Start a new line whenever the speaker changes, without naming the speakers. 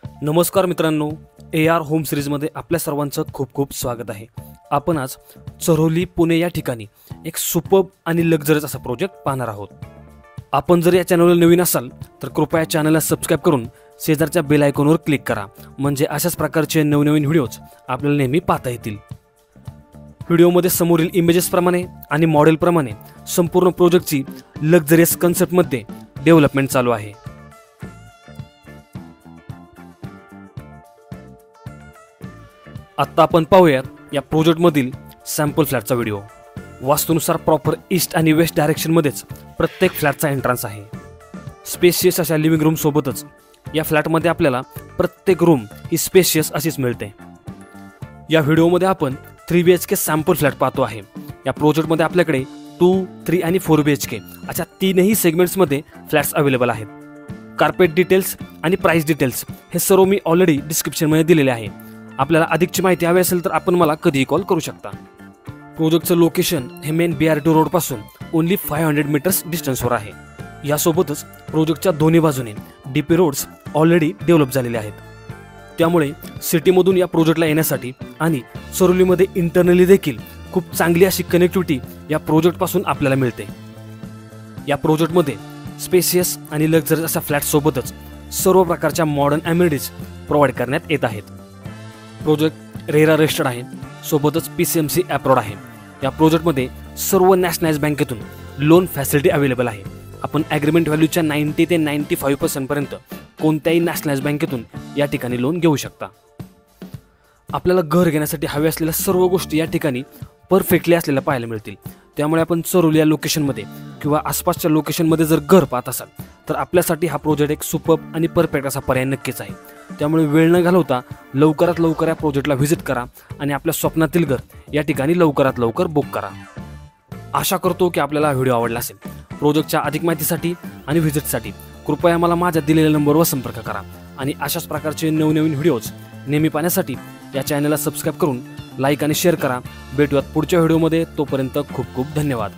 नमस्कार मित्रांनो, AR home सिरीजमध्ये आपल्या सर्वांचं खूप खूप स्वागत आहे। आपण आज चरोली पुणे या ठिकाणी एक सुपर्ब आणि लक्झरियस असा प्रोजेक्ट पाहणार आहोत। आपण जर या चॅनलला नवीन असाल तर कृपया चॅनलला सबस्क्राइब करून शेजारच्या बेल आयकॉनवर क्लिक करा, म्हणजे अशाच प्रकारचे नवनवीन व्हिडिओज आपल्याला नेहमी पाहता येतील। व्हिडिओमध्ये समोरील इमेजेस प्रमाणे आणि मॉडेल प्रमाणे संपूर्ण प्रोजेक्टची लक्झरियस कन्सेप्टमध्ये डेव्हलपमेंट चालू आहे। आता आपण पाहूयात या प्रोजेक्टमधील सॅम्पल फ्लॅटचा व्हिडिओ। वास्तूनुसार प्रॉपर ईस्ट आणि वेस्ट डायरेक्शनमध्येच प्रत्येक फ्लॅटचा एंट्रन्स आहे। स्पेशियस अशा लिव्हिंग रूम सोबतच या फ्लॅटमध्ये आपल्याला प्रत्येक रूम ही स्पेशियस अशीच मिळते। या व्हिडिओमध्ये आपण 3 BHK सॅम्पल फ्लॅट पाहतो आहे। या प्रोजेक्टमध्ये आपल्याकडे 2, 3 आणि 4 BHK अशा तीनही सेगमेंट्समध्ये फ्लॅट्स अवेलेबल आहेत। कार्पेट डिटेल्स आणि प्राइस डिटेल्स हे सर्व मी ऑलरेडी डिस्क्रिप्शनमध्ये दिलेले आहे। आपल्याला अधिकची माहिती हवी असेल तर आपण मला कधीही कॉल करू शकता। प्रोजेक्टचं लोकेशन हे मेन BRT रोड पासून ओन्ली 500 मीटर्स डिस्टन्सवर आहे। यासोबतच प्रोजेक्टच्या दोन्ही बाजूने DP रोड्स ऑलरेडी डेव्हलप झालेले आहेत। त्यामुळे सिटीमधून या प्रोजेक्टला येण्यासाठी आणि चरोलीमध्ये इंटरनली देखील खूप चांगली अशी कनेक्टिव्हिटी या प्रोजेक्टपासून आपल्याला मिळते। या प्रोजेक्टमध्ये स्पेशियस आणि लक्झरियस अशा फ्लॅट सोबतच सर्व प्रकारच्या मॉडर्न ॲम्युनिटीज प्रोव्हाइड करण्यात येत आहेत। प्रोजेक्ट रेरा रजिस्टर्ड आहे, सोबतच PCMC अप्रूव्ड आहे। या प्रोजेक्टमध्ये सर्व नॅशनलाइज बँकेतून लोन फॅसिलिटी अवेलेबल आहे। आपण ॲग्रीमेंट व्हॅल्यूच्या 90 ते 95% पर्यंत कोणत्याही नॅशनलाइज बँकेतून या ठिकाणी लोन घेऊ शकता। आपल्याला घर घेण्यासाठी हवे असलेल्या सर्व गोष्टी या ठिकाणी परफेक्टली असलेल्या पाहायला मिळतील। त्यामुळे आपण चरोली या लोकेशनमध्ये किंवा आसपासच्या लोकेशनमध्ये जर घर पाहत असाल तर आपल्यासाठी हा प्रोजेक्ट एक सुपर्ब आणि परफेक्ट असा पर्याय नक्कीच आहे। त्यामुळे वेळ न घालवता लवकरात लवकर या प्रोजेक्टला व्हिजिट करा आणि आपल्या स्वप्नातील घर या ठिकाणी लवकरात लवकर बुक करा। आशा करतो की आपल्याला व्हिडिओ आवडला असेल। प्रोजेक्टच्या अधिक माहितीसाठी आणि व्हिजिटसाठी कृपया मला माझ्या दिलेल्या नंबरवर संपर्क करा आणि अशाच प्रकारचे नवनवीन व्हिडिओज नेहमी पाहण्यासाठी या चॅनलला सबस्क्राइब करून लाईक आणि शेअर करा। भेटूयात पुढच्या व्हिडिओमध्ये, तोपर्यंत खूप खूप धन्यवाद।